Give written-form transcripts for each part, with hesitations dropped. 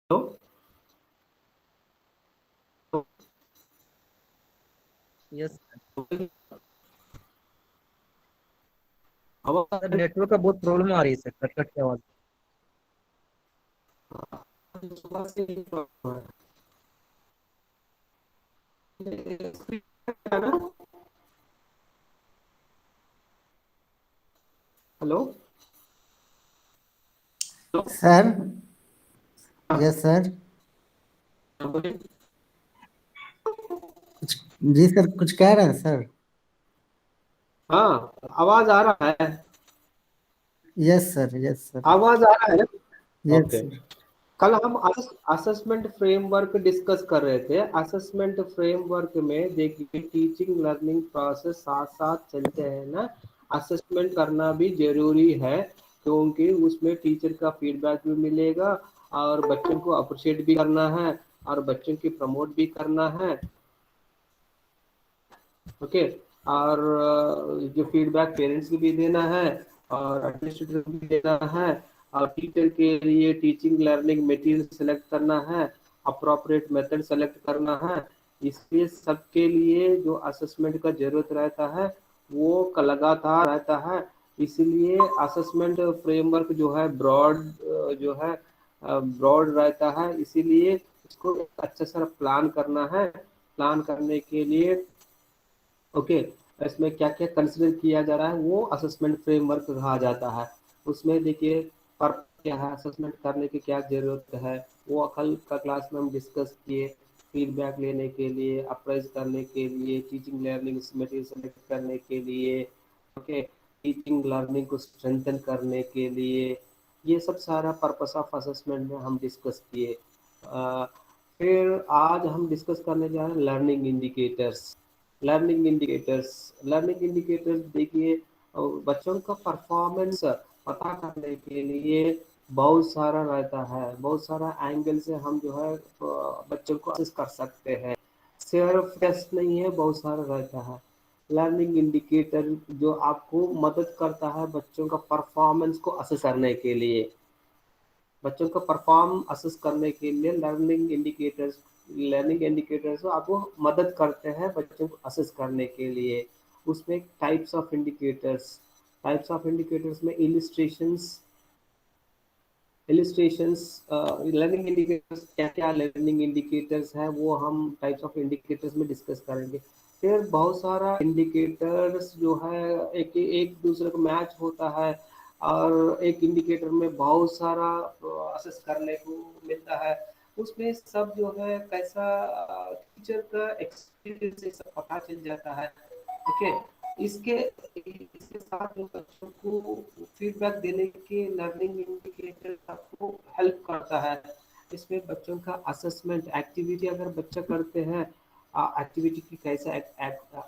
Hello. Yes sir, आवाज network का बहुत प्रॉब्लम आ रही है सर, कट कट की आवाज। सुबह से ही प्रॉब्लम है ना। हेलो। हेलो। सर। हाँ, यस सर। बोलिए। कुछ जी सर, कुछ कह रहे हैं सर। हाँ, आवाज आ रहा है। Yes sir, yes sir. आवाज आ रहा है। Yes okay. सर। कल हम असेसमेंट फ्रेमवर्क डिस्कस कर रहे थे। असेसमेंट फ्रेमवर्क में देखिए, टीचिंग लर्निंग प्रोसेस साथ साथ चलते हैं ना। असेसमेंट करना भी जरूरी है, क्योंकि उसमें टीचर का फीडबैक भी मिलेगा और बच्चों को अप्रिशिएट भी करना है और बच्चों की प्रमोट भी करना है। ओके। और जो फीडबैक पेरेंट्स को भी देना है और एडमिनिस्ट्रेटर को भी देना है और टीचर के लिए टीचिंग लर्निंग मटेरियल सेलेक्ट करना है, अप्रोप्रिएट मेथड सेलेक्ट करना है। इसलिए सबके लिए जो असेसमेंट का जरूरत रहता है वो लगातार रहता है। इसलिए असेसमेंट फ्रेमवर्क जो है ब्रॉड जो है ब्रॉड रहता है। इसीलिए इसको अच्छा सा प्लान करना है। प्लान करने के लिए ओके, इसमें क्या क्या कंसिडर किया जा रहा है वो असेसमेंट फ्रेमवर्क कहा जाता है। उसमें देखिए, पर क्या है, असेसमेंट करने की क्या ज़रूरत है, वो कल का क्लास में हम डिस्कस किए। फीडबैक लेने के लिए, अप्राइज करने के लिए, टीचिंग लर्निंग मटेरियल सेलेक्ट करने के लिए, ओके, टीचिंग लर्निंग को स्ट्रेंथन करने के लिए, ये सब सारा पर्पस ऑफ असेसमेंट में हम डिस्कस किए। अ, फिर आज हम डिस्कस करने जा रहे हैं लर्निंग इंडिकेटर्स। लर्निंग इंडिकेटर्स देखिए, बच्चों का परफॉर्मेंस पता करने के लिए बहुत सारा रहता है। बहुत सारा एंगल से हम जो है बच्चों को असेस कर सकते हैं। सिर्फ टेस्ट नहीं है, बहुत सारा रहता है। लर्निंग इंडिकेटर जो आपको मदद करता है बच्चों का परफॉर्मेंस को असेस करने के लिए। बच्चों का परफॉर्म असेस करने के लिए लर्निंग इंडिकेटर्स आपको मदद करते हैं बच्चों को असेस करने के लिए। उसमें टाइप्स ऑफ इंडिकेटर्स में इलिस्ट्रेशंस लर्निंग इंडिकेटर्स क्या क्या लर्निंग इंडिकेटर्स हैं वो हम टाइप्स ऑफ इंडिकेटर्स में डिस्कस करेंगे। फिर बहुत सारा इंडिकेटर्स जो है एक एक दूसरे को मैच होता है और एक इंडिकेटर में बहुत सारा असेस करने को मिलता है। उसमें सब जो है कैसा टीचर का एक्सपीरियंस से सब पता चल जाता है। ओके। इसके इसके साथ जो बच्चों को फीडबैक देने के लर्निंग इंडिकेटर आपको हेल्प करता है। इसमें बच्चों का असेसमेंट एक्टिविटी अगर बच्चा करते हैं, एक्टिविटी की कैसा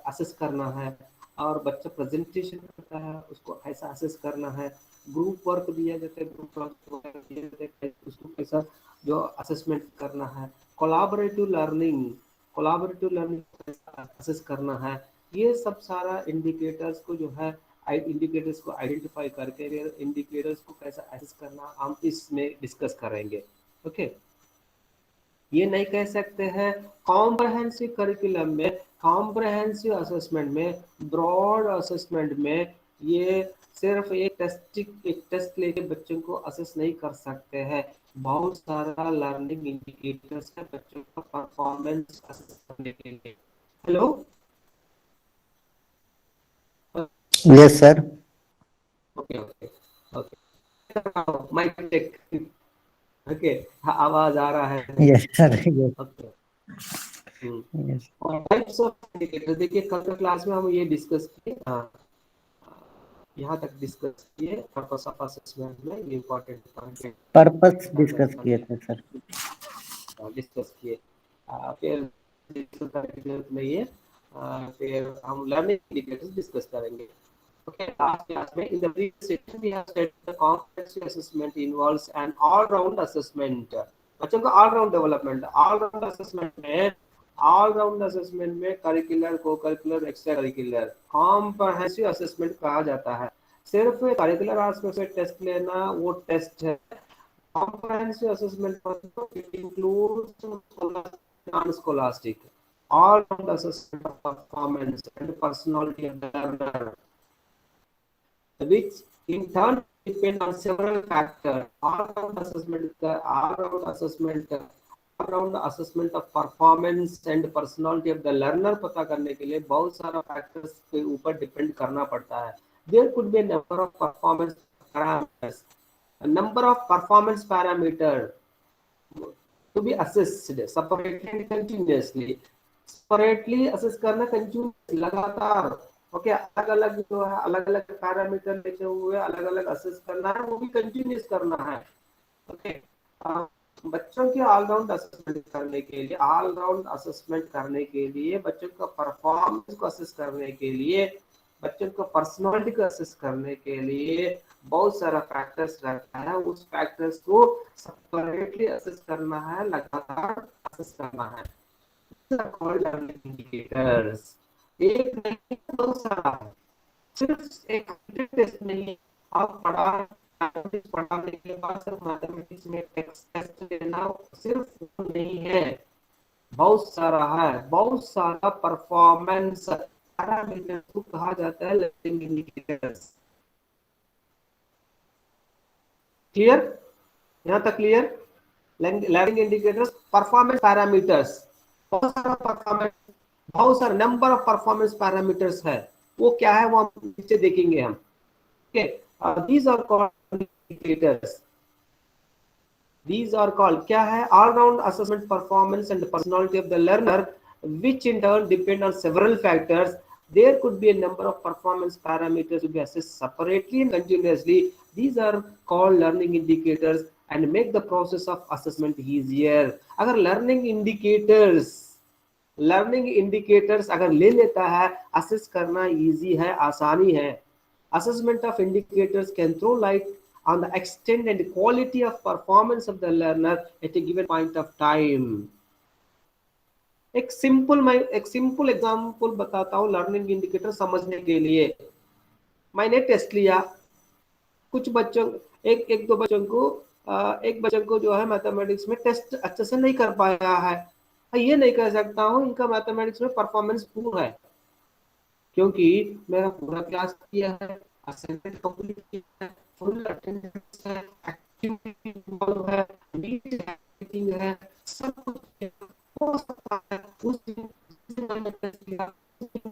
असेस करना है, और बच्चा प्रेजेंटेशन करता है उसको कैसा असेस करना है, ग्रुप वर्क दिया जाता है, ग्रुप प्रोजेक्ट दिया जाता है उसको कैसा जो असेसमेंट करना है, कोलाबरेटिव लर्निंग कोलाबरेटिव लर्निंग कैसा असेस करना है। ये सब सारा इंडिकेटर्स को जो है इंडिकेटर्स को आइडेंटिफाई करके इंडिकेटर्स को कैसा एसेस करना हम इसमें डिस्कस करेंगे। ओके। ये नहीं कह सकते हैं कॉम्प्रहेंसिव करिकुलम में, कॉम्प्रहेंसिव असेसमेंट में, ब्रॉड असेसमेंट में ये सिर्फ एक टेस्ट लेके बच्चों को असेस नहीं कर सकते हैं। बहुत सारा लर्निंग इंडिकेटर्स है बच्चों का परफॉर्मेंस असेस करने के लिए। Hello. Yes sir. Okay okay okay, mike check. Okay. हाँ, आवाज आ रहा है। Yes sir. Yes. Okay. Hmm. Yes. और टाइप्स ऑफ इंडिकेटर देखिए, कल का क्लास में हम ये डिस्कस किए। हाँ, यहाँ तक डिस्कस किए। पर्पस ऑफ असेसमेंट में ये इम्पोर्टेंट पॉइंट पर्पस डिस्कस किए अंडरस्टैंडिंग थे सर। डिस्कस किए। फिर डिस्कस करने की जरूरत नहीं है। फिर हम लर्निंग इंडिकेटर्स डिस्कस करेंगे। Okay, last class में in the previous section we have said the comprehensive assessment involves an all-round assessment। बच्चों का all-round development, all-round assessment में curricular, co-curricular, extra curricular, comprehensive assessment कहा जाता है। सिर्फ करिकुलर एस्पेक्ट से टेस्ट लेना वो टेस्ट है, Comprehensive assessment it includes non-scholastic, all-round assessment of performance and personality of the learner, which in turn depend on several factors. All-round assessment of performance and personality of the learner पता करने के लिए बहुत सारा factors के ऊपर depend करना पड़ता है. There could be a number of performance parameters. A number of performance parameters to be assessed separately and continuously. Separately assess करना continuous लगातार. ओके अलग अलग जो है अलग अलग पैरामीटर लेते हुए अलग अलग असेस करना है, वो भी कंटिन्यूस करना है. ओके बच्चों के ऑलराउंड असेसमेंट करने के लिए बच्चों का परफॉर्मेंस को असेस करने के लिए बच्चों को पर्सनालिटी को असेस करने के लिए बहुत सारा फैक्टर्स रहता है. उस फैक्टर्स को सेपरेटली असेस करना है, लगातार असेस करना है. इंडिकेटर्स एक नहीं बहुत सारा है, सिर्फ एक टेस्ट नहीं. आप पढ़ाने के बाद सिर्फ मैथमेटिक्स में टेस्ट लेना सिर्फ नहीं है, बहुत सारा है. बहुत सारा परफॉर्मेंस पैरामीटर्स को कहा जाता है लर्निंग इंडिकेटर्स. क्लियर? यहाँ तक clear? Learning indicators performance parameters, बहुत सारे नंबर ऑफ परफॉर्मेंस पैरामीटर्स है. वो क्या है वो हम नीचे देखेंगे हम. Okay these are called indicators. These are called क्या है? All round assessment performance and personality of the learner, which in turn depend on several factors. There could be a number of performance parameters to be assessed separately and continuously. These are called learning indicators and make the process of assessment easier. अगर learning indicators अगर ले लेता है, assess करना easy है, आसानी है. Assessment of indicators can throw light on the extent and quality of performance of the learner at a given point of time. एक सिंपल एग्जांपल बताता हूँ लर्निंग इंडिकेटर समझने के लिए. मैंने टेस्ट लिया, कुछ बच्चों एक दो बच्चों को एक बच्चों को जो है मैथमेटिक्स में टेस्ट अच्छे से नहीं कर पाया है. ये नहीं कह सकता हूँ इनका मैथमेटिक्स में परफॉर्मेंस पुअर है, क्योंकि मेरा पूरा क्लास किया है, असाइनमेंट कंप्लीट किया है, फुल अटेंडेंस है, एक्टिविटी इन्वॉल्व है, मीटिंग है, सब कुछ हो सकता है. उस दिन मैंने टेस्ट किया,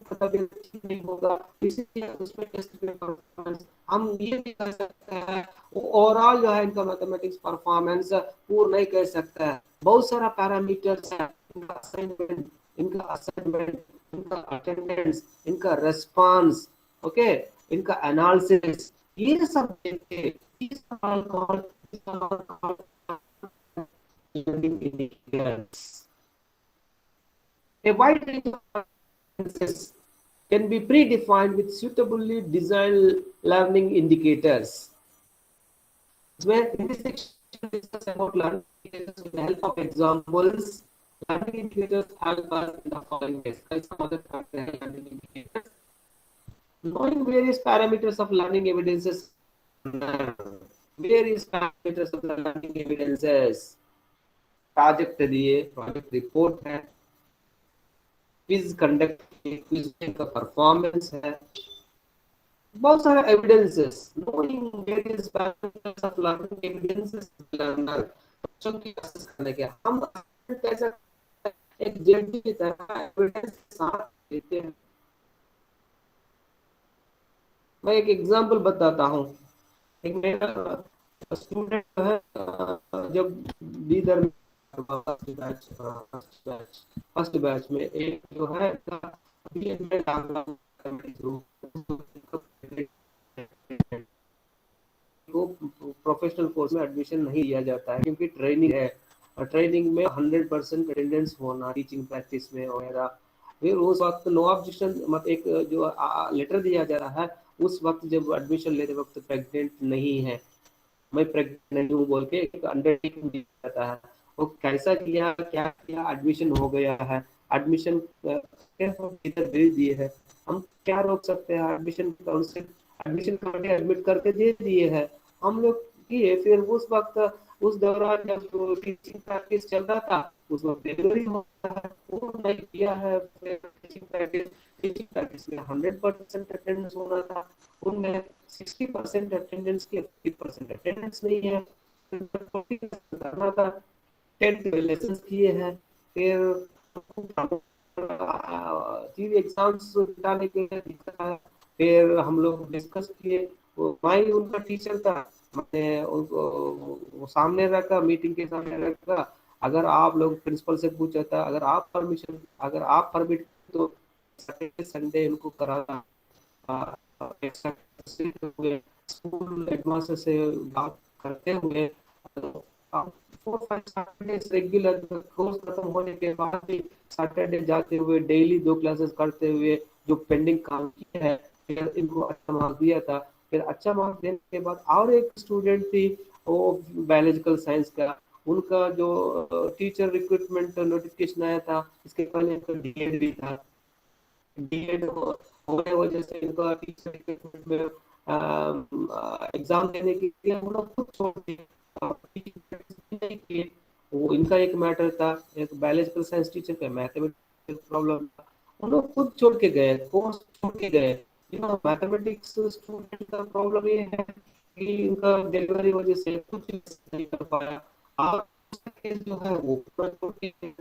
पता भी ठीक नहीं होगा, इसलिए उसमें टेस्ट में परफॉर्मेंस हम ये भी कह सकते हैं ओवरऑल जो है इनका मैथमेटिक्स परफॉर्मेंस पूर्ण नहीं कह सकता है. बहुत सारा पैरामीटर्स है, इनका असाइनमेंट, इनका अटेंडेंस, इनका रेस्पॉन्स, ओके, इनका एनालिसिस, ये सब देखे. A wide range of indicators can be predefined with suitably designed learning indicators. Where in this section we discuss about learning indicators with the help of examples. Learning indicators help us in the following ways. Some other learning indicators. Knowing various parameters of learning evidences. Various parameters of the learning evidences. Project दिए, project report है, quiz conduct quiz का performance है, बहुत सारे evidences. Knowing various parameters of learning evidences learner बच्चों की assess करने के हम कैसे एक जेडी की तरह एविडेंस के साथ देते हैं. मैं एक एग्जांपल बताता हूँ. एक मेरा स्टूडेंट है जब बीदर में फर्स्ट बैच में एक जो है प्रोफेशनल कोर्स में एडमिशन नहीं लिया जाता है क्योंकि ट्रेनिंग है, और ट्रेनिंग में 100% अटेंडेंस होना टीचिंग प्रैक्टिस में वगैरह. फिर उस वक्त नो ऑब्जेक्शन मत एक जो लेटर दिया जा रहा है उस वक्त जब एडमिशन लेते वक्त प्रेग्नेंट नहीं है, मैं प्रेग्नेंट नहीं हूँ बोल के एक अंडरटेकिंग दिया जाता है. वो कैसा किया, क्या किया, एडमिशन हो गया है, एडमिशन इधर दे दिए है, हम क्या रोक सकते हैं. Admission council admission committee admit करके दे दिए है, हम लोग किए. फिर उस वक्त उस दौरान जब टीचिंग प्रैक्टिस चल रहा था उसमें डिलीवरी होता है, वो नहीं किया है टीचिंग प्रैक्टिस में 100% अटेंडेंस होना था, उनमें 60% अटेंडेंस की 50% अटेंडेंस नहीं है, करना था, 10 लेसन किए हैं, फिर चीज एग्जाम्स बिताने के लिए दिक्कत है, फिर हम लोग डिस्कस किए, मैं ही उनका टीचर था, मैंने उनको वो सामने रखा, मीटिंग के सामने रखा, अगर आप लोग प्रिंसिपल से पूछा था, अगर आप परमिट तो सैटरडे संडे उनको कराना, एक्स्ट्रा हुए स्कूल हेडमास्टर से बात करते हुए 4-5 सैटरडे रेगुलर कोर्स खत्म होने के बाद भी सैटरडे जाते हुए डेली 2 क्लासेस करते हुए जो पेंडिंग काम किया है, फिर इनको अच्छा मार्क्स दिया था, फिर अच्छा मार्क्स देने के बाद और एक स्टूडेंट थी वो बायोलॉजिकल साइंस का, उनका जो टीचर रिक्रूटमेंट नोटिफिकेशन आया था, इसके पहले उनका डीएड भी था, डीएड होने वजह से इनका टीचर रिक्रूटमेंट में एग्जाम देने के लिए हम लोग खुद छोड़ दिए, टीचिंग प्रैक्टिस नहीं किए, वो इनका एक मैटर था, एक बायोलॉजिकल साइंस टीचर का मैथमेटिक्स प्रॉब्लम था, उन लोग खुद छोड़ के गए, कोर्स छोड़ के गए, मैथमेटिक्स स्टूडेंट का प्रॉब्लम ये है कि इनका डिलीवरी वजह से कुछ नहीं कर पाया, और केस जो है वो पूरा छोड़ के गए।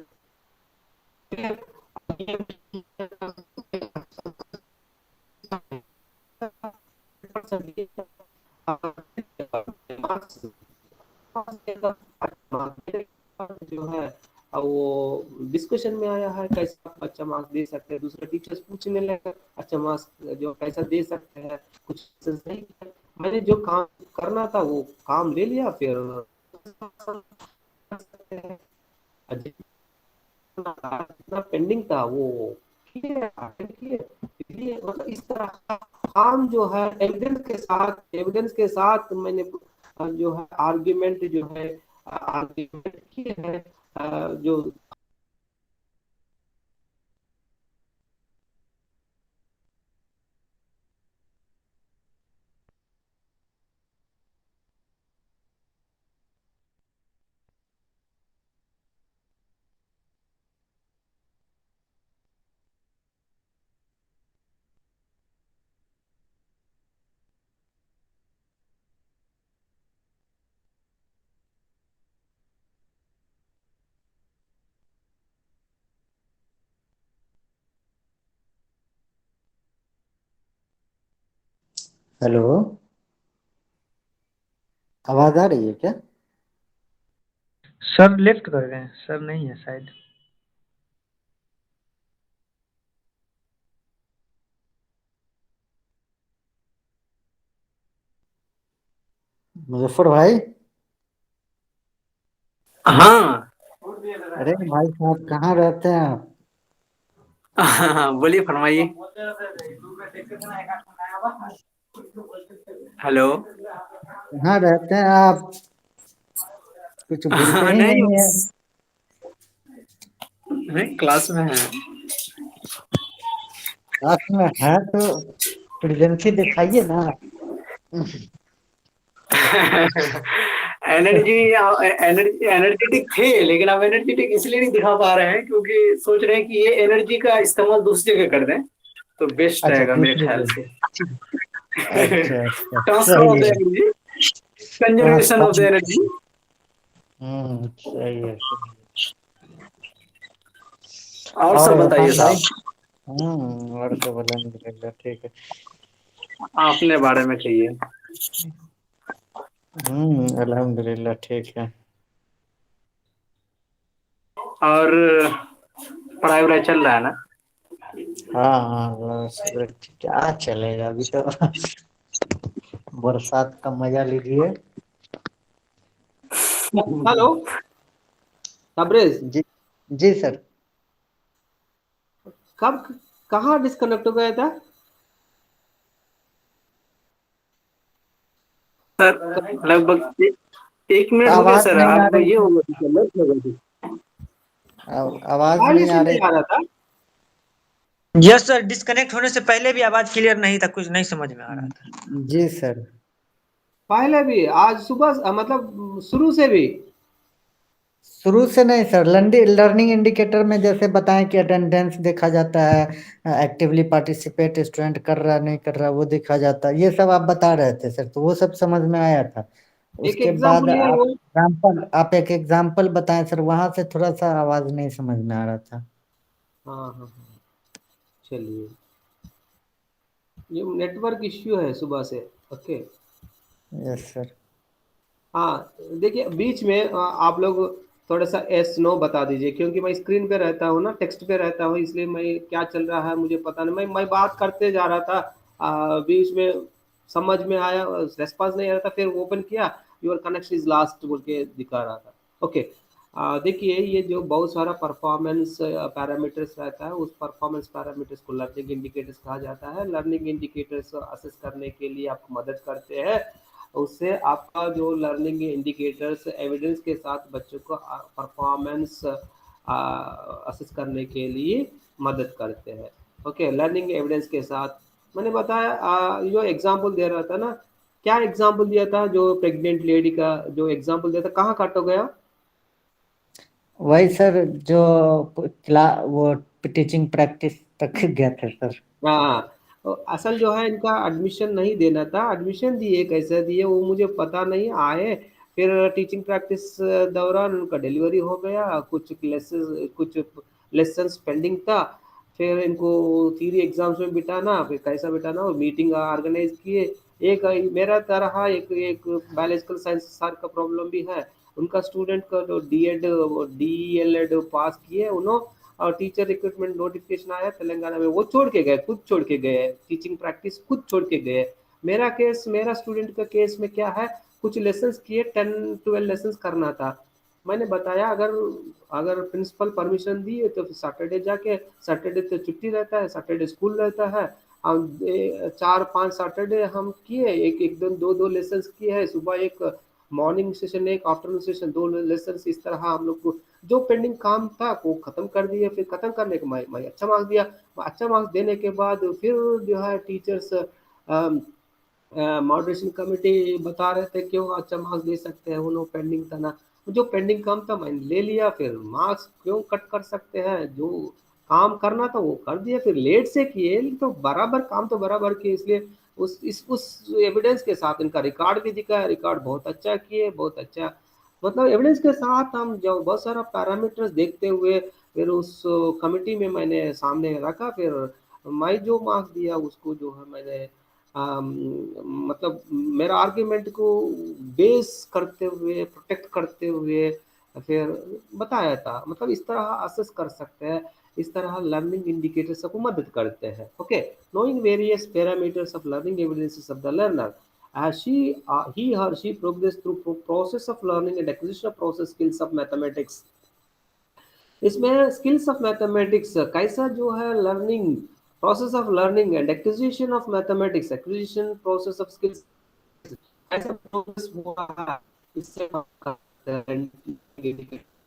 जो है अब वो डिस्कशन में आया है कैसे आप अच्छा मार्क्स दे सकते हैं, दूसरे टीचर्स पूछने लगे अच्छा मार्क्स जो कैसा दे सकते हैं, कुछ नहीं किया, मैंने जो काम करना था वो काम ले लिया, फिर जितना पेंडिंग था वो किए, अटेंड किए, इसलिए मतलब इस तरह का काम जो है एविडेंस के साथ मैंने जो है आर्ग्यूमेंट किए हैं, जो हेलो, आवाज आ रही है क्या? सर लेफ्ट कर गए हैं, सर नहीं है शायद। मुजफ्फर भाई, हाँ। अरे भाई साहब कहाँ रहते हैं आप? बोलिए, फरमाइए। हेलो। कहाँ रहते हैं आप? कुछ बोलते ही नहीं, नहीं है। नहीं, क्लास में है। क्लास में है तो प्रेजेंसी दिखाइए ना। एनर्जी एनर्जेटिक थे, लेकिन अब एनर्जेटिक इसलिए नहीं दिखा पा रहे हैं क्योंकि सोच रहे हैं कि ये एनर्जी का इस्तेमाल दूसरी जगह कर दें तो बेस्ट अच्छा रहेगा मेरे दूसरी ख्याल से। जगह। अच्छा अच्छा, ट्रांसफर ऑफ सही द है। Energy, conservation of the transform. Energy. सही है सही है। और और सब बताइए इरफान भाई? साहब, और सब अल्हम्दुलिल्लाह ठीक है। अपने बारे में कहिए। अल्हम्दुलिल्लाह ठीक है। और पढ़ाई वढ़ाई चल रहा है ना? हाँ हाँ बस क्या चलेगा अभी तो। बरसात का मजा लीजिए। हेलो तबरेज, जी जी सर। कब कहाँ डिस्कनेक्ट हो गया था? सर लगभग 1 मिनट हो गया आवाज सर, नहीं आ अब रही ये थी। हो गया था, लेट हो गया था। आवाज पहले नहीं से आ रही नहीं आ थी। रहा था। यस सर, डिस्कनेक्ट होने से पहले भी आवाज क्लियर नहीं था, कुछ नहीं समझ में आ रहा था। जी सर। पहले भी आज सुबह मतलब शुरू से भी। शुरू से नहीं सर, लर्निंग इंडिकेटर में जैसे बताएं कि अटेंडेंस देखा जाता है, एक्टिवली पार्टिसिपेट स्टूडेंट कर रहा नहीं कर रहा वो देखा जाता है, ये सब आप बता रहे थे सर, तो वो सब समझ में आया था। एक उसके बाद एग्जाम्पल है वो। आप एक एग्जाम्पल बताएं सर, वहां से थोड़ा सा आवाज नहीं समझ में आ रहा था। हाँ हाँ हाँ, चलिए, ये नेटवर्क इश्यू है सुबह से। ओके। Yes sir. हाँ, देखिए बीच में आप लोग थोड़ा सा एस नो बता दीजिए, क्योंकि मैं स्क्रीन पे रहता हूँ ना, टेक्स्ट पे रहता हूँ, इसलिए मैं क्या चल रहा है मुझे पता नहीं। मैं बात करते जा रहा था, बीच में समझ में आया, रेस्पॉन्स नहीं आ रहा था, फिर ओपन किया, योर कनेक्शन इज लास्ट बोल के दिखा रहा था। ओके। देखिए, ये जो बहुत सारा परफॉर्मेंस पैरामीटर्स रहता है, उस परफॉर्मेंस पैरामीटर्स को लर्निंग इंडिकेटर्स कहा जाता है। लर्निंग इंडिकेटर्स असेस करने के लिए आपको मदद करते हैं। उससे आपका जो लर्निंग इंडिकेटर्स एविडेंस के साथ बच्चों को परफॉर्मेंस असेस करने के लिए मदद करते हैं। ओके, लर्निंग एविडेंस के साथ मैंने बताया, जो एग्जांपल दे रहा था ना, क्या एग्जांपल दिया था, जो प्रेग्नेंट लेडी का जो एग्जांपल दिया था, कहाँ कट हो गया? वही सर, जो वो टीचिंग प्रैक्टिस तक गया था सर। हाँ, तो असल जो है इनका एडमिशन नहीं देना था, एडमिशन दिए, कैसे दिए वो मुझे पता नहीं। आए, फिर टीचिंग प्रैक्टिस दौरान उनका डिलीवरी हो गया, कुछ लेसन्स पेंडिंग था। फिर इनको थियरी एग्जाम्स में बिठाना, फिर कैसा बिठाना, और मीटिंग ऑर्गेनाइज किए। एक मेरा तरह एक एक बायोलॉजिकल साइंस सर का प्रॉब्लम भी है। उनका स्टूडेंट का जो DELED पास किए उन्होंने, और टीचर रिक्रूटमेंट नोटिफिकेशन आया तेलंगाना में, वो छोड़ के गए, खुद छोड़ के गए, टीचिंग प्रैक्टिस खुद छोड़ के गए। मेरा स्टूडेंट का केस में क्या है, कुछ लेसन्स किए, 10-12 लेसन्स करना था। मैंने बताया, अगर अगर प्रिंसिपल परमिशन दी है तो फिर सैटरडे जाके, सैटरडे तो छुट्टी रहता है, सैटरडे स्कूल रहता है। हम 4-5 सैटरडे हम किए, एक एक दिन दो दो लेसन्स किए हैं, सुबह एक, मॉर्निंग सेशन एक, आफ्टरनून सेशन दो लेसन्स, इस तरह हम लोग को जो पेंडिंग काम था वो खत्म कर दिया। फिर खत्म करने के मैं अच्छा मार्क्स दिया। अच्छा मार्क्स देने के बाद फिर जो है टीचर्स मॉडरेशन कमेटी बता रहे थे क्यों अच्छा मार्क्स दे सकते हैं, वो लोग पेंडिंग था ना, जो पेंडिंग काम था मैंने ले लिया। फिर मार्क्स क्यों कट कर सकते हैं, जो काम करना था वो कर दिया। फिर लेट से किए तो बराबर काम तो बराबर किए, इसलिए उस एविडेंस के साथ इनका रिकॉर्ड भी दिखा है, रिकॉर्ड बहुत अच्छा किए, बहुत अच्छा। मतलब एविडेंस के साथ हम जो बहुत सारा पैरामीटर्स देखते हुए फिर उस कमिटी में मैंने सामने रखा। फिर मैं जो मार्क्स दिया उसको जो है मैंने अम, मतलब मेरा आर्ग्यूमेंट को बेस करते हुए, प्रोटेक्ट करते हुए फिर बताया था। मतलब इस तरह असेस कर सकते हैं, इस तरह लर्निंग इंडिकेटर्स को मदद करते हैं। Okay, knowing various parameters of learning evidences of the learner as he or she progress through process of learning and acquisition of process skills of mathematics। इसमें स्किल्स ऑफ मैथमेटिक्स कैसा जो है, learning process of learning and acquisition of mathematics, acquisition process of skills कैसा progress हुआ है, इससे हम करते हैं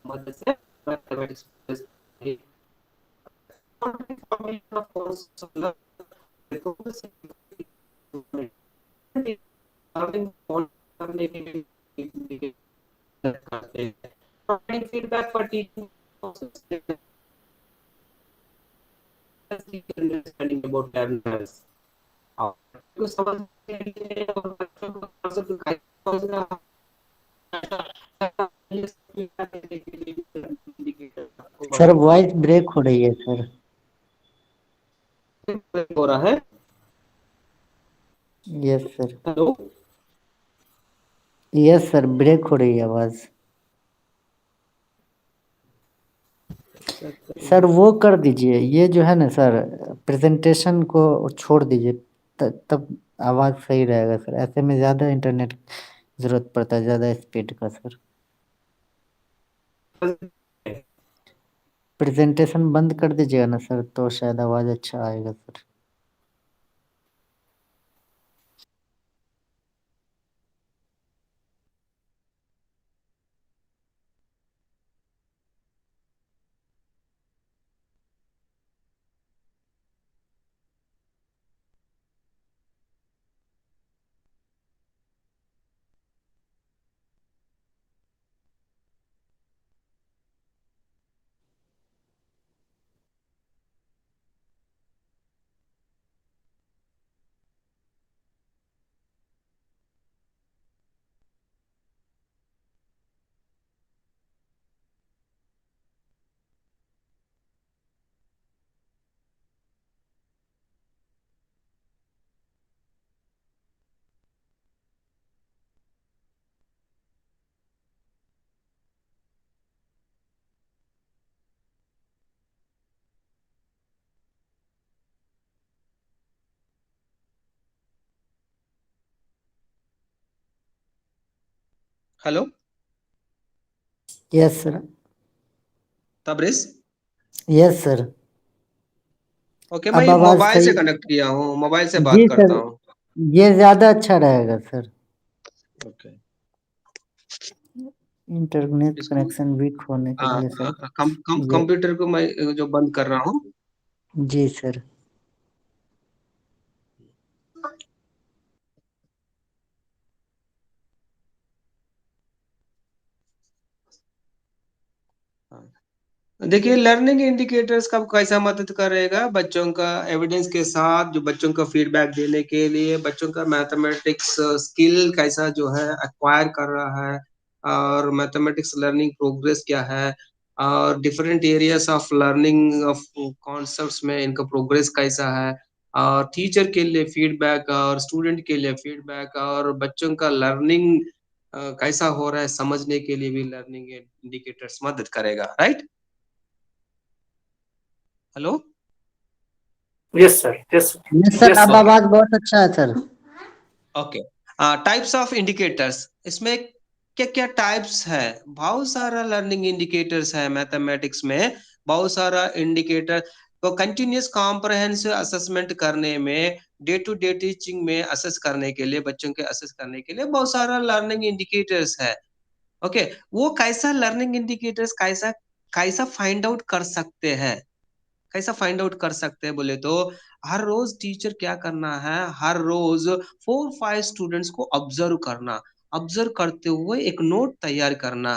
मदद से मैथमेटिक्स फीडबैक पर टीचिंग अंडरस्टैंडिंग अबाउट लर्नर्स, आपको समझ में और बच्चों को concept कैसे समझना सर वॉइस ब्रेक हो रही है सर। हो रहा है। Yes sir. Hello, yes sir, break हो रही है आवाज। सर वो कर दीजिए, ये जो है ना सर, प्रेजेंटेशन को छोड़ दीजिए, तब आवाज सही रहेगा सर। ऐसे में ज्यादा इंटरनेट जरूरत पड़ता है, ज्यादा स्पीड का सर। प्रेजेंटेशन बंद कर दीजिएगा ना सर, तो शायद आवाज अच्छा आएगा sir. Hello yes sir. Tabrez. Yes sir. Okay, अब मैं आवाज मोबाइल से सही। कनेक्ट किया हूँ, मोबाइल से बात जी करता सर, हूँ। ये ज्यादा अच्छा रहेगा सर। ओके, इंटरनेट इसको कनेक्शन वीक होने के लिए शायद। ये कंप्यूटर को मैं जो बंद कर रहा हूँ। जी सर। देखिए, लर्निंग इंडिकेटर्स का कैसा मदद करेगा बच्चों का एविडेंस के साथ, जो बच्चों का फीडबैक देने के लिए, बच्चों का मैथमेटिक्स स्किल कैसा जो है एक्वायर कर रहा है, और मैथमेटिक्स लर्निंग प्रोग्रेस क्या है, और different areas of learning of concepts में इनका प्रोग्रेस कैसा है, और टीचर के लिए फीडबैक और स्टूडेंट के लिए फीडबैक, और बच्चों का लर्निंग कैसा हो रहा है समझने के लिए भी लर्निंग इंडिकेटर्स मदद करेगा, right? Hello. Yes sir, yes sir, yes sir, yes अब सर। आवाज बहुत अच्छा है sir. Okay, types of indicators, इसमें क्या क्या टाइप्स है? बहुत सारा लर्निंग इंडिकेटर्स है मैथमेटिक्स में, बहुत सारा इंडिकेटर को कंटिन्यूअस कॉम्प्रहेंसिव असेसमेंट करने में, डे टू डे टीचिंग में असेस करने के लिए, बच्चों के असेस करने के लिए बहुत सारा लर्निंग इंडिकेटर्स है। ओके, वो कैसा लर्निंग इंडिकेटर्स कैसा कैसा फाइंड आउट कर सकते हैं? कैसा फाइंड आउट कर सकते हैं बोले तो, हर रोज टीचर क्या करना है, हर रोज 4-5 स्टूडेंट्स को ऑब्जर्व करना, ऑब्जर्व करते हुए एक नोट तैयार करना।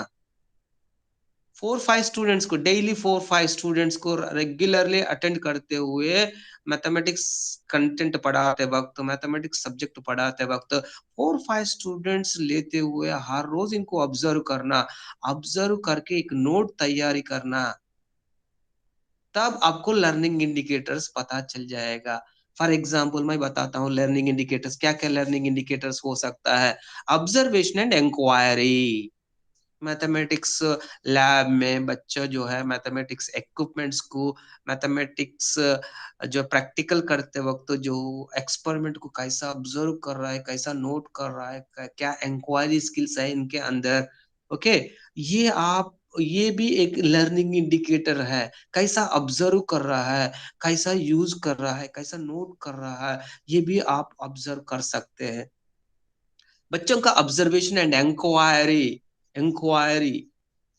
4-5 स्टूडेंट्स को डेली, 4-5 स्टूडेंट्स को रेगुलरली अटेंड करते हुए, मैथमेटिक्स कंटेंट पढ़ाते वक्त, मैथमेटिक्स सब्जेक्ट पढ़ाते वक्त 4-5 स्टूडेंट्स लेते हुए हर रोज इनको ऑब्जर्व करना, ऑब्जर्व करके एक नोट तैयारी करना, तब आपको लर्निंग इंडिकेटर्स पता चल जाएगा। फॉर एग्जाम्पल मैं बताता हूँ लर्निंग इंडिकेटर्स क्या क्या लर्निंग इंडिकेटर्स हो सकता है। Observation and inquiry, mathematics lab में बच्चा जो है मैथमेटिक्स इक्विपमेंट्स को, मैथमेटिक्स जो प्रैक्टिकल करते वक्त जो एक्सपेरिमेंट को कैसा ऑब्जर्व कर रहा है, कैसा नोट कर रहा है, क्या इंक्वायरी स्किल्स है इनके अंदर। ओके, ये आप, ये भी एक लर्निंग इंडिकेटर है, कैसा ऑब्जर्व कर रहा है, कैसा यूज कर रहा है, कैसा नोट कर रहा है, ये भी आप ऑब्जर्व कर सकते हैं। बच्चों का observation and inquiry, inquiry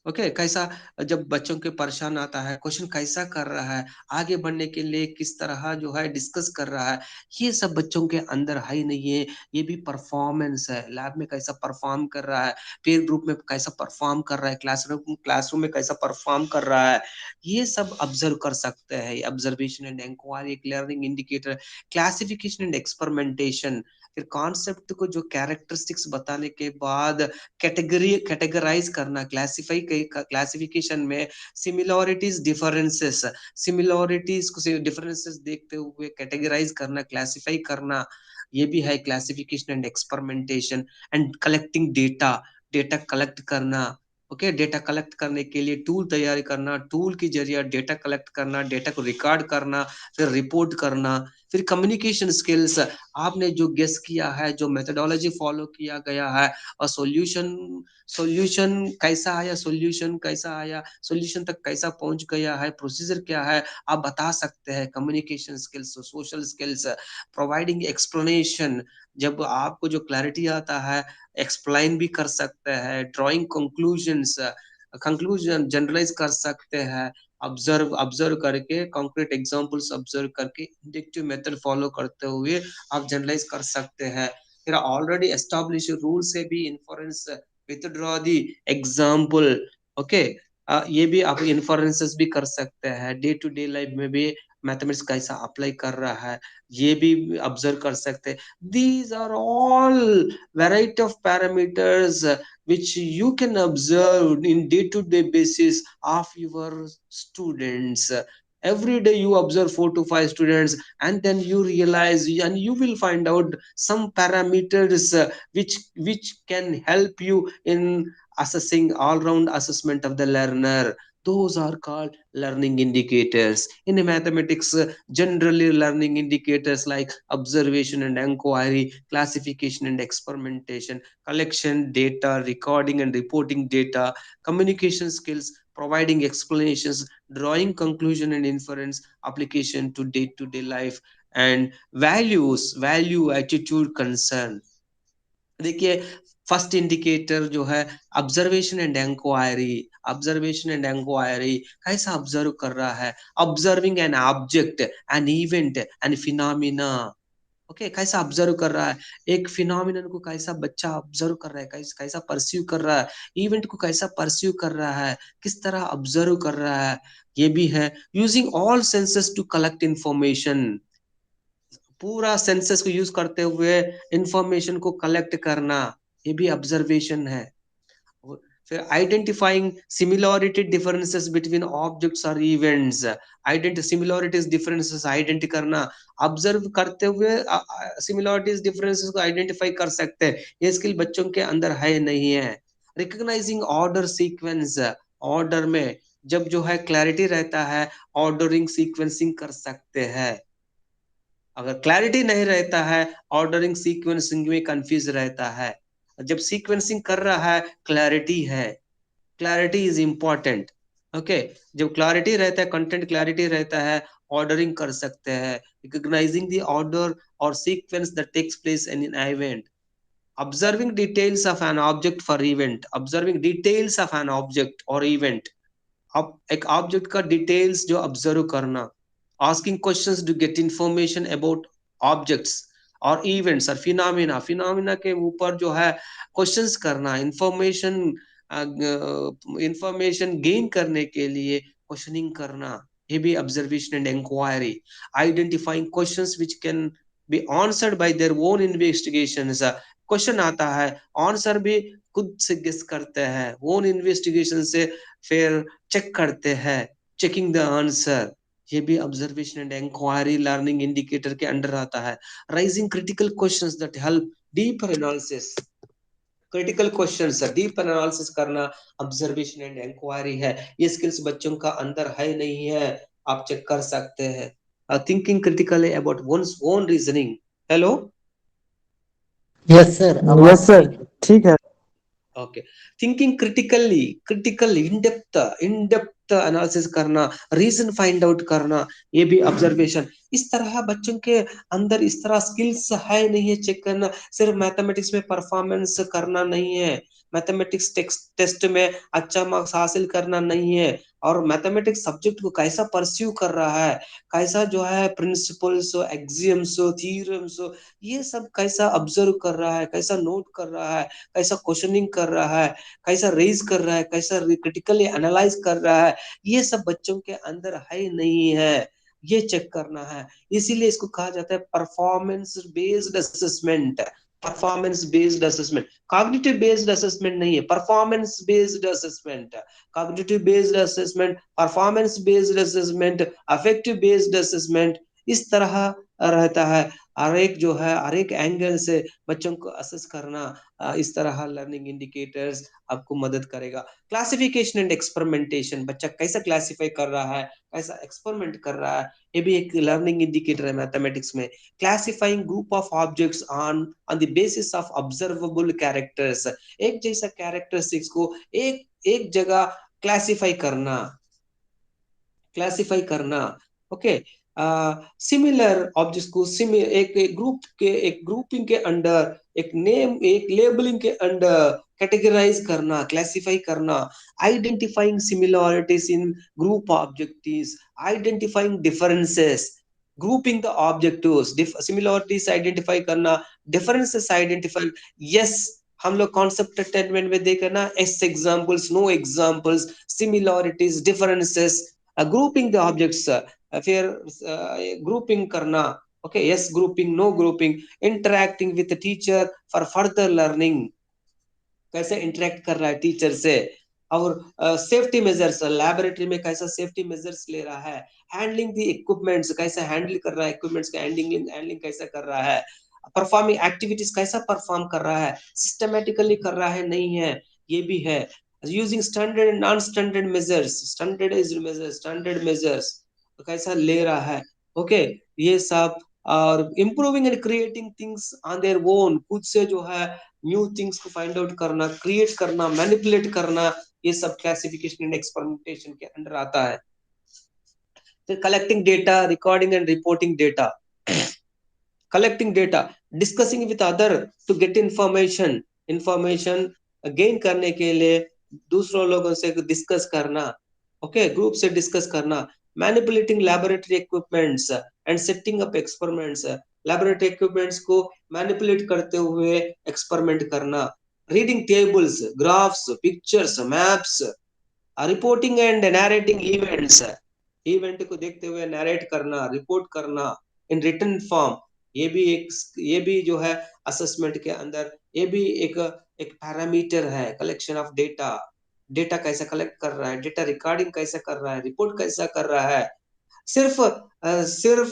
okay, कैसा, जब बच्चों के परेशान आता है, क्वेश्चन कैसा कर रहा है, आगे बढ़ने के लिए किस तरह जो है डिस्कस कर रहा है, ये सब बच्चों के अंदर है ही नहीं है। ये भी परफॉर्मेंस है, लैब में कैसा परफॉर्म कर रहा है, पीयर ग्रुप में कैसा परफॉर्म कर रहा है, क्लासरूम में कैसा परफॉर्म कर रहा है, ये सब ऑब्जर्व कर सकते हैं। ऑब्जर्वेशन एंड इंक्वायरी एक learning indicator. Classification and experimentation, फिर कॉन्सेप्ट को जो कैरेक्टरिस्टिक्स बताने के बाद कैटेगराइज करना, क्लासिफिकेशन में सिमिलरिटीज डिफरेंसेस, सिमिलरिटीज को डिफरेंसेस देखते हुए कैटेगराइज करना, क्लासिफाई करना, ये भी है classification and experimentation. And collecting data, data collect करना। ओके, डेटा कलेक्ट करने के लिए टूल तैयारी करना, टूल के जरिए डेटा कलेक्ट करना, डेटा को रिकॉर्ड करना, फिर रिपोर्ट करना। फिर कम्युनिकेशन स्किल्स, आपने जो गेस किया है, जो मेथोडोलॉजी फॉलो किया गया है, और सॉल्यूशन, सॉल्यूशन कैसा आया, सॉल्यूशन कैसा आया, सॉल्यूशन तक कैसा पहुंच गया है, प्रोसीजर क्या है, आप बता सकते हैं। Communication skills, social skills, providing explanation, जब आपको जो क्लैरिटी आता है एक्सप्लेन भी कर सकते हैं। ड्राइंग कंक्लूजन्स, कंक्लूजन जनरलाइज कर सकते हैं। ऑब्जर्व, ऑब्जर्व करके कॉन्क्रीट एग्जांपल्स ऑब्जर्व करके इंडक्टिव मेथड फॉलो करते हुए आप जनरलाइज कर सकते हैं। फिर ऑलरेडी एस्टैब्लिश रूल से भी इन्फ्रेंस, विथड्रॉ दी एग्जांपल। ओके, ये भी आप इन्फ्रेंसेस भी कर सकते हैं। डे टू डे लाइफ में भी मैथमेटिक्स कैसा अप्लाई कर रहा है, ये भी ऑब्जर्व कर सकते हैं। These are all variety of parameters which you can observe in day to day basis of your students. Every day you observe 4 to 5 students, and then you realize and you will find out some parameters which can help you in assessing all round assessment of the learner. Those are called learning indicators. In mathematics, generally learning indicators like observation and inquiry, classification and experimentation, collection data, recording and reporting data, communication skills, providing explanations, drawing conclusion and inference, application to day-to-day life, and values, value, attitude, concern. देखिए, first indicator जो है observation and inquiry, observation and inquiry कैसा observe कर रहा है, observing an object, an event, an phenomena. Okay, कैसा observe कर रहा है, एक फिनोमिनन को कैसा बच्चा ऑब्जर्व कर रहा है, कैसा परस्यू कर रहा है, इवेंट को कैसा परस्यू कर रहा है, किस तरह ऑब्जर्व कर रहा है, ये भी है। Using all senses to collect information, पूरा सेंसस को यूज करते हुए इंफॉर्मेशन को कलेक्ट करना, ये भी ऑब्जर्वेशन है। फिर identifying similarity differences between objects और इवेंट्स, सिमिलरिटीज डिफरेंसेस आइडेंटिफाई करना, ऑब्जर्व करते हुए सिमिलरिटीज डिफरेंसेस को आइडेंटिफाई कर सकते हैं, ये स्किल बच्चों के अंदर है नहीं है। रिकॉग्नाइजिंग ऑर्डर सीक्वेंस, ऑर्डर में जब जो है क्लैरिटी रहता है, ऑर्डरिंग सीक्वेंसिंग कर सकते हैं। अगर क्लैरिटी नहीं रहता है, ऑर्डरिंग सीक्वेंसिंग में कंफ्यूज रहता है। जब सीक्वेंसिंग कर रहा है, क्लैरिटी है, क्लैरिटी इज इंपॉर्टेंट। ओके, जब क्लैरिटी रहता है, कंटेंट क्लैरिटी रहता है, ऑर्डरिंग कर सकते हैं। रिकॉग्नाइजिंग द ऑर्डर और sequence that takes place in an event, observing details of an object for event, observing details of an object और इवेंट, अब एक ऑब्जेक्ट का डिटेल्स जो ऑब्जर्व करना, asking questions to get information about objects और events और phenomena के ऊपर जो है क्वेश्चंस करना, इंफॉर्मेशन गेन करने के लिए क्वेश्चनिंग करना, ये भी observation and inquiry. Identifying questions which can be answered by their own investigations, question आता है, आंसर भी खुद से गेस करते हैं, ओन इन्वेस्टिगेशन से फिर चेक करते हैं, चेकिंग द आंसर, ये भी observation and inquiry learning indicator के अंडर आता है। Raising critical questions that help deeper analysis, critical questions, deeper analysis करना ऑब्जर्वेशन एंड इंक्वायरी है। ये स्किल्स बच्चों का अंदर है नहीं है, आप चेक कर सकते हैं। Thinking critically about one's own reasoning. Hello, yes sir, yes sir, ठीक है। Okay, thinking critical in depth analysis करना, रीजन फाइंड आउट करना, ये भी ऑब्जर्वेशन। इस तरह बच्चों के अंदर इस तरह स्किल्स है नहीं है चेक करना। सिर्फ मैथमेटिक्स में परफॉर्मेंस करना नहीं है, मैथमेटिक्स टेस्ट में अच्छा मार्क्स हासिल करना नहीं है, और मैथमेटिक्स सब्जेक्ट को कैसा परस्यू कर रहा है, कैसा जो है प्रिंसिपल्स हो, एक्सियम्स हो, थ्योरम्स हो, ये सब कैसा ऑब्जर्व कर रहा है, कैसा नोट कर रहा है, कैसा क्वेश्चनिंग कर रहा है, कैसा रेज कर रहा है, कैसा क्रिटिकली एनालाइज कर रहा है, ये सब बच्चों के अंदर है नहीं है, ये चेक करना है। इसीलिए इसको कहा जाता है performance based assessment. Performance based assessment, cognitive based assessment नहीं है, performance based assessment. Cognitive based assessment, performance based assessment, affective based assessment, इस तरह रहता है। हर एक जो है हर एक एंगल से बच्चों को असेस करना, इस तरह लर्निंग इंडिकेटर्स आपको मदद करेगा। क्लासिफिकेशन एंड एक्सपेरिमेंटेशन, बच्चा कैसा क्लासिफाई कर रहा है, कैसा एक्सपेरिमेंट कर रहा है, ये भी एक लर्निंग इंडिकेटर है मैथमेटिक्स में। Classifying group of objects on the basis of observable characters, एक जैसा कैरेक्टरिस्टिक्स को एक जगह क्लासिफाई करना। ओके, सिमिलर ऑब्जेक्ट्स को एक ग्रुपिंग के अंडर, एक लेबलिंग के अंडर कैटेगराइज करना, क्लासिफाई करना। Identifying similarities in group objectives, identifying differences, grouping the objectives, similarities identify करना, डिफरेंसेस आइडेंटिफाई। यस, हम लोग कॉन्सेप्ट अटेनमेंट में देखे ना, yes examples, no examples, similarities, differences, grouping the objects, फिर ग्रुपिंग करना। Okay, yes grouping, no grouping. Interacting with teacher for further learning, कैसे interact कर रहा है टीचर से। और सेफ्टी मेजर्स, लैबोरेटरी में कैसा सेफ्टी मेजर्स ले रहा है। हैंडलिंग द इक्विपमेंट्स, कैसे हैंडल कर रहा है, इक्विपमेंट्स का हैंडलिंग कैसा कर रहा है। परफॉर्मिंग एक्टिविटीज, कैसा परफॉर्म कर रहा है, सिस्टमेटिकली कर रहा है नहीं है, ये भी है। Using standard and non standard measures, standardised measures, standard measures कैसा ले रहा है, ओके ये सब। और improving and creating things on their own, खुद से जो है न्यू थिंग्स को फाइंड आउट करना, क्रिएट करना, मैनिपुलेट करना, ये सब क्लासिफिकेशन एंड एक्सपेरिमेंटेशन के अंडर आता है। फिर collecting data, recording and reporting data. Collecting data, discussing with other to get information, information gain करने के लिए दूसरों लोगों से डिस्कस करना, ओके ग्रुप से डिस्कस करना। Manipulating laboratory equipments and setting up experiments, laboratory equipments को मैनिपुलेट करते हुए एक्सपेरिमेंट करना। Reading tables, graphs, pictures, maps, reporting and narrating events, event को देखते हुए नैरेट करना, रिपोर्ट करना इन रिटन फॉर्म, ये भी जो है असेसमेंट के अंदर ये भी एक पैरामीटर है। कलेक्शन ऑफ डेटा, डेटा कैसा कलेक्ट कर रहा है, डेटा रिकॉर्डिंग कैसा कर रहा है, रिपोर्ट कैसा कर रहा है। सिर्फ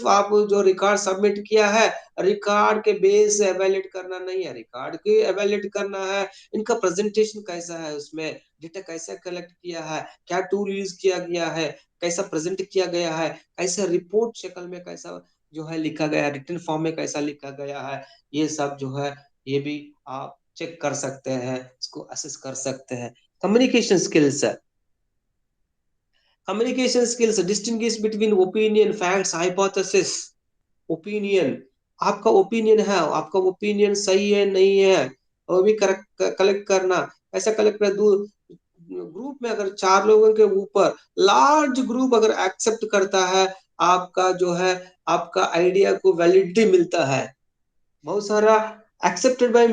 आप जो रिकॉर्ड सबमिट किया है, रिकॉर्ड के बेस से एवेल्यूएट करना नहीं है, रिकॉर्ड के एवेल्यूएट करना है इनका प्रेजेंटेशन कैसा है, उसमें डेटा कैसा कलेक्ट किया है, क्या टूल यूज किया गया है, कैसा प्रेजेंट किया गया है, कैसा रिपोर्ट शक्ल में कैसा जो है लिखा गया है, रिटन फॉर्म में कैसा लिखा गया है, ये सब जो है ये भी आप चेक कर सकते हैं, इसको असेस कर सकते हैं। कम्युनिकेशन स्किल्स है, communication skills distinguish between opinion, facts, hypothesis। Opinion, आपका ओपिनियन है, आपका ओपिनियन सही है नहीं है, वो भी कलेक्ट करना। ऐसा कलेक्ट कर ग्रुप में अगर 4 लोगों के ऊपर लार्ज ग्रुप अगर एक्सेप्ट करता है, आपका जो है आपका आइडिया को वैलिडिटी मिलता है। बहुत सारा accepted by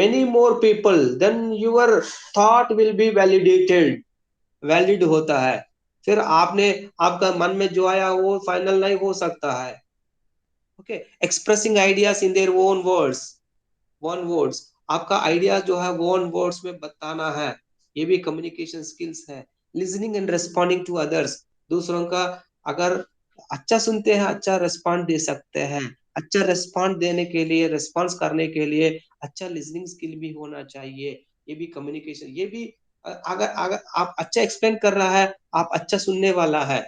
many more people, then your thought will be validated, valid होता है। फिर आपने आपका मन में जो आया वो फाइनल नहीं हो सकता है। Okay, expressing ideas in their own words, one words, आपका आइडिया जो है वन वर्ड्स में बताना है, ये भी कम्युनिकेशन स्किल्स है। Listening and responding to others, दूसरों का अगर अच्छा सुनते हैं, अच्छा रिस्पॉन्ड दे सकते हैं। अच्छा रिस्पॉन्ड देने के लिए, रिस्पॉन्स करने के लिए अच्छा लिसनिंग स्किल भी होना चाहिए। ये भी कम्युनिकेशन, ये भी अगर अगर आप अच्छा एक्सप्लेन कर रहा है, आप अच्छा सुनने वाला है,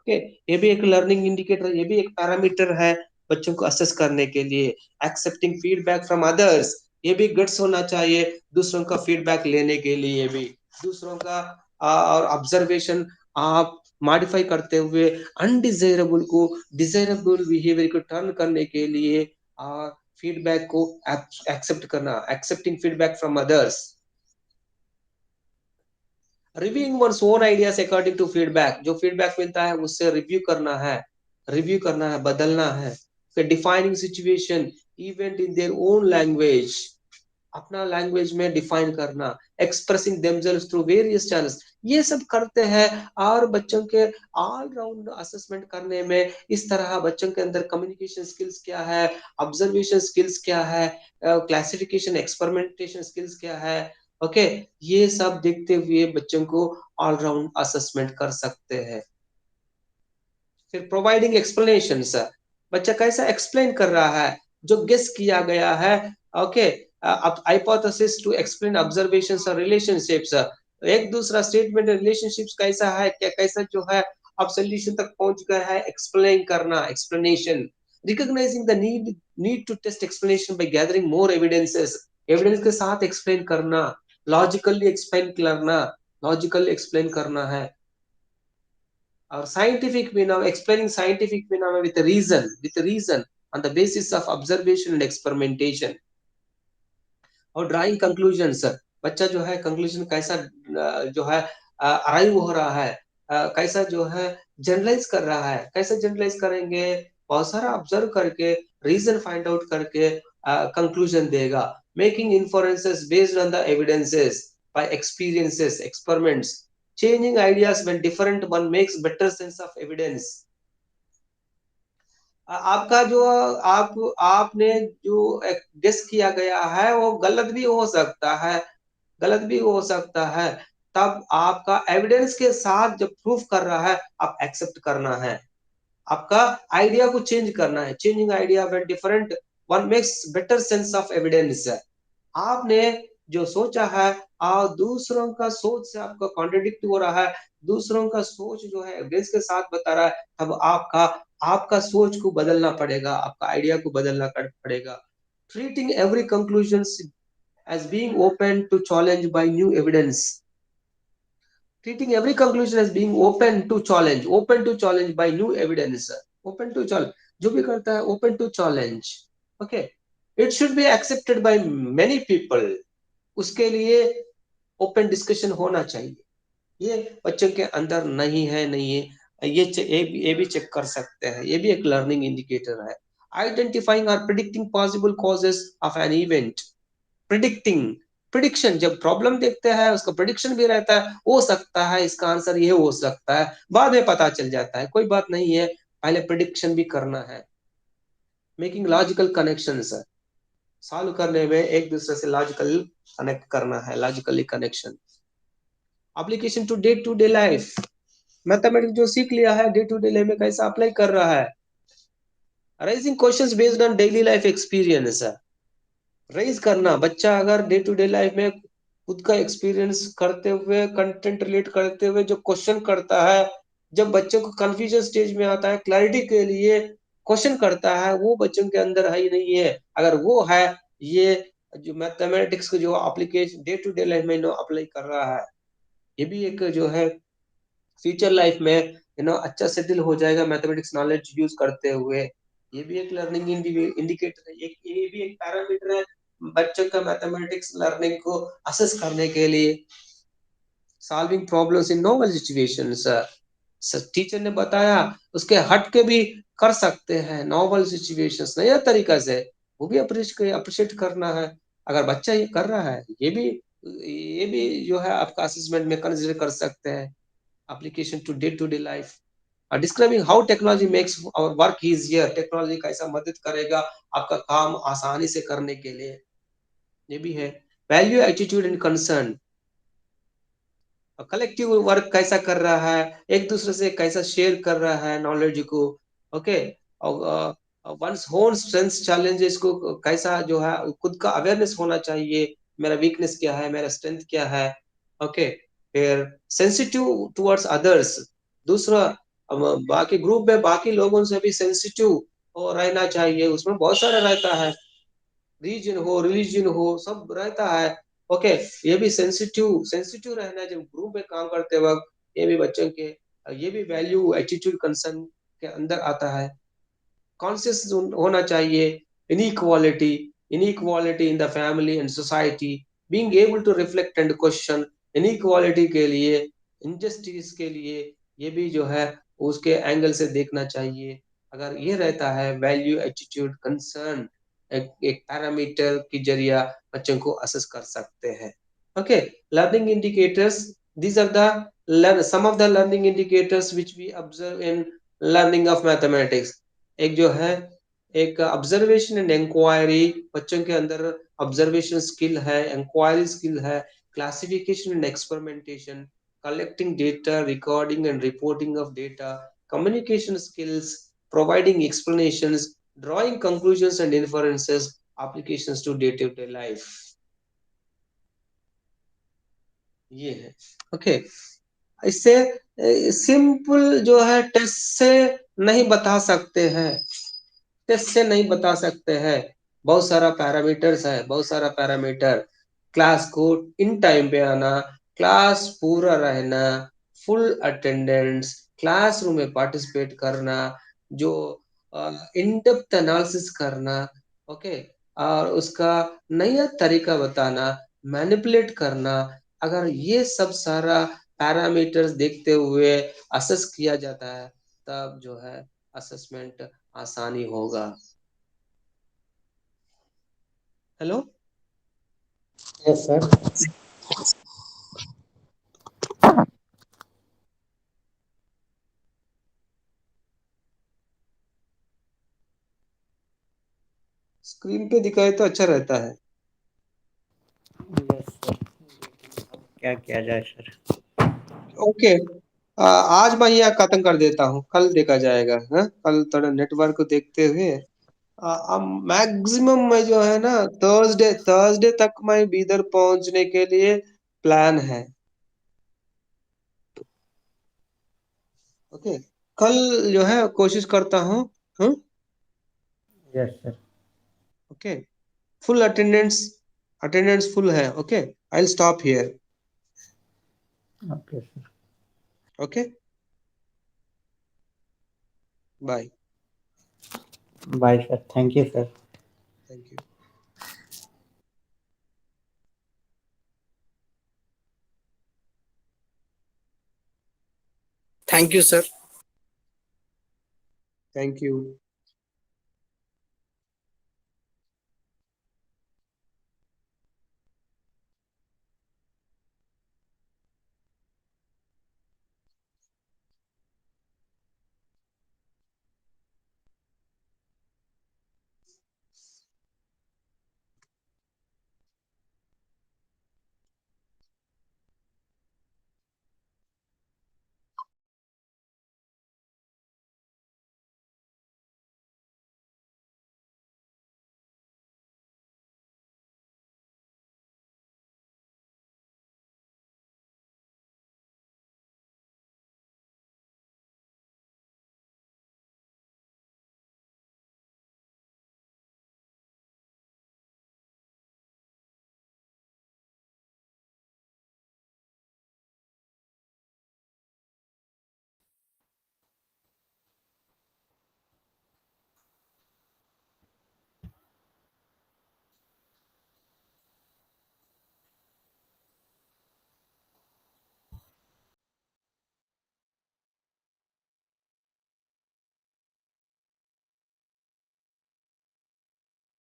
ओके ये भी एक लर्निंग इंडिकेटर, ये भी एक पैरामीटर है बच्चों को असेस करने के लिए। एक्सेप्टिंग फीडबैक फ्रॉम अदर्स, ये भी गट्स होना चाहिए दूसरों का फीडबैक लेने के लिए भी। दूसरों का और ऑब्जर्वेशन आप मॉडिफाई करते हुए अनडिजायरेबल को डिजायरेबल बिहेवियर को टर्न करने के लिए फीडबैक को एक्सेप्ट करना, accepting feedback from others. Reviewing one's own ideas according to feedback, जो फीडबैक मिलता है उससे रिव्यू करना है, बदलना है। फिर defining situation event in their own language, अपना लैंग्वेज में डिफाइन करना। Expressing themselves through various channels, ये सब करते हैं। और बच्चों के ऑल राउंड असेसमेंट करने में इस तरह बच्चों के अंदर कम्युनिकेशन स्किल्स क्या है, ऑब्जर्वेशन स्किल्स क्या है, क्लासिफिकेशन एक्सपेरिमेंटेशन स्किल्स क्या है, ओके ये सब देखते हुए बच्चों को ऑल राउंड असेसमेंट कर सकते हैं। फिर प्रोवाइडिंग एक्सप्लेनेशंस, बच्चा कैसा एक्सप्लेन कर रहा है जो गेस किया गया है, okay hypothesis to explain observations और रिलेशनशिप्स, एक दूसरा स्टेटमेंट रिलेशनशिप्स कैसा है, क्या कैसा जो है अब सॉल्यूशन तक पहुंच गया है, एक्सप्लेन करना, explanation. Recognising the need to test explanation by gathering more evidences, evidence के साथ एक्सप्लेन करना, लॉजिकली एक्सप्लेन करना है। और scientific phenomena, explaining scientific phenomena with reason on the basis of observation and experimentation. और ड्राइंग कंक्लूजन्स, बच्चा जो है कंक्लूजन कैसा जो है अराइव हो रहा है, कैसा जो है जनरलाइज कर रहा है, कैसे जनरलाइज करेंगे, बहुत सारा ऑब्जर्व करके रीजन फाइंड आउट करके कंक्लूजन देगा। Making inferences based on the evidences by experiences, experiments. Changing ideas when different one makes better sense of evidence. आपका जो आपने जो गेस किया गया है वो गलत भी हो सकता है, तब आपका एविडेंस के साथ जब प्रूफ कर रहा है आप एक्सेप्ट करना है, आपका आइडिया को चेंज करना है। Changing idea when different one makes better sense of evidence, आपने जो सोचा है दूसरों का सोच से आपका कॉन्ट्रडिक्ट हो रहा है, दूसरों का सोच जो है एविडेंस के साथ बता रहा है, तब आपका सोच को बदलना पड़ेगा, आपका आइडिया को बदलना पड़ेगा। Treating every conclusion as being open to challenge by new evidence. Treating every conclusion as being open to challenge by new evidence. Open to challenge, जो भी करता है open to challenge. Okay, it should be accepted by many people. उसके लिए open discussion होना चाहिए। ये बच्चों के अंदर नहीं है, ये भी चेक कर सकते हैं, ये भी एक लर्निंग इंडिकेटर है। आइडेंटिफाइंग और predicting possible causes of an event. Prediction, जब प्रॉब्लम देखते हैं उसका प्रिडिक्शन भी रहता है, हो सकता है इसका आंसर ये हो सकता है, बाद में पता चल जाता है, कोई बात नहीं है, पहले प्रिडिक्शन भी करना है। मेकिंग लॉजिकल कनेक्शंस, सॉल्व करने में एक दूसरे से लॉजिकल कनेक्ट करना है, logically connection. Application to day life, mathematics जो सीख लिया है डे टू डे लाइफ में कैसा अप्लाई कर रहा है। Raising questions based on daily life experience, raise करना, बच्चा अगर डे टू डे लाइफ में खुद का एक्सपीरियंस करते हुए, कंटेंट रिलेट करते हुए जो क्वेश्चन करता है, जब बच्चों को कंफ्यूजन स्टेज में आता है, क्लैरिटी के लिए क्वेश्चन करता है, वो बच्चों के अंदर है ही नहीं है। अगर वो है, ये जो मैथमेटिक्स को जो application day to day life में अप्लाई कर रहा है, ये भी एक जो है फ्यूचर लाइफ में अच्छा सेटल हो जाएगा मैथमेटिक्स नॉलेज यूज करते हुए। ये भी एक लर्निंग इंडिकेटर है, ये भी एक पैरामीटर है बच्चों का मैथमेटिक्स लर्निंग को असेस करने के लिए। Solving problems in novel situations, teacher ने बताया उसके हट के भी कर सकते हैं, नोवेल सिचुएशंस नया तरीका से, वो भी अप्रिशिएट करना है। अगर बच्चा ये कर रहा है, ये भी जो है आपका असेसमेंट में कंसीडर कर सकते हैं। Application to day life, describing how technology makes our work easier, technology कैसा मदद करेगा आपका काम आसानी से करने के लिए, ये भी है। Value attitude and concern, collective work कैसा कर रहा है, एक दूसरे से कैसा शेयर कर रहा है नॉलेज को। ओके, और वंस होन स्ट्रेंथ्स चैलेंजेस को कैसा जो है खुद का अवेयरनेस होना चाहिए, मेरा वीकनेस क्या है, मेरा स्ट्रेंथ क्या है। ओके, फिर सेंसिटिव टुवर्ड्स अदर्स, दूसरा बाकी ग्रुप में बाकी लोगों से भी सेंसिटिव रहना चाहिए, उसमें बहुत सारा रहता है, रीजन हो, रिलीजन हो, सब रहता है। ओके, ये भी सेंसिटिव रहना जब ग्रुप में काम करते वक्त, ये भी बच्चों के, ये भी वैल्यू एटीट्यूड कंसर्न के अंदर आता है। कॉन्शियस होना चाहिए, inequality in the family and society, being able to reflect and question, inequality के लिए, इनजस्टिस के लिए, ये भी जो है उसके एंगल से देखना चाहिए। अगर ये रहता है वैल्यू एटीट्यूड कंसर्न, एक पैरामीटर के जरिया बच्चों को असेस कर सकते हैं। Okay, learning indicators, these are the some of the learning indicators which we observe in learning of mathematics। एक जो है एक ऑब्जर्वेशन एंड इंक्वायरी, बच्चों के अंदर ऑब्जर्वेशन स्किल है, इंक्वायरी स्किल है, classification and experimentation, collecting data, recording and reporting of data, communication skills, providing explanations, drawing conclusions and inferences, applications to day-to-day life, ये है। ओके, इससे सिंपल जो है टेस्ट से नहीं बता सकते हैं, टेस्ट से नहीं बता सकते हैं, बहुत सारा पैरामीटर्स है, बहुत सारा पैरामीटर, क्लास को इन टाइम पे आना, क्लास पूरा रहना, फुल अटेंडेंस, क्लासरूम में पार्टिसिपेट करना, जो इन डेप्थ एनालिसिस करना। ओके, और उसका नया तरीका बताना, मैनिपुलेट करना, अगर ये सब सारा पैरामीटर्स देखते हुए असेस किया जाता है, तब जो है असेसमेंट आसानी होगा। Hello, yes sir. स्क्रीन पे दिखाए तो अच्छा रहता है। यस सर, क्या किया जाए सर। ओके, आज मैं यहाँ खत्म कर देता हूँ, कल देखा जाएगा। हाँ, कल थोड़ा नेटवर्क को देखते हुए मैक्सिमम मैं जो है ना थर्सडे तक मैं बीदर पहुंचने के लिए प्लान है। ओके, कल जो है कोशिश करता हूँ। Yes sir. Okay, full attendance full है। Okay, I will stop here. Okay sir. Okay, bye. Bye sir, thank you sir. Thank you. Thank you sir. Thank you.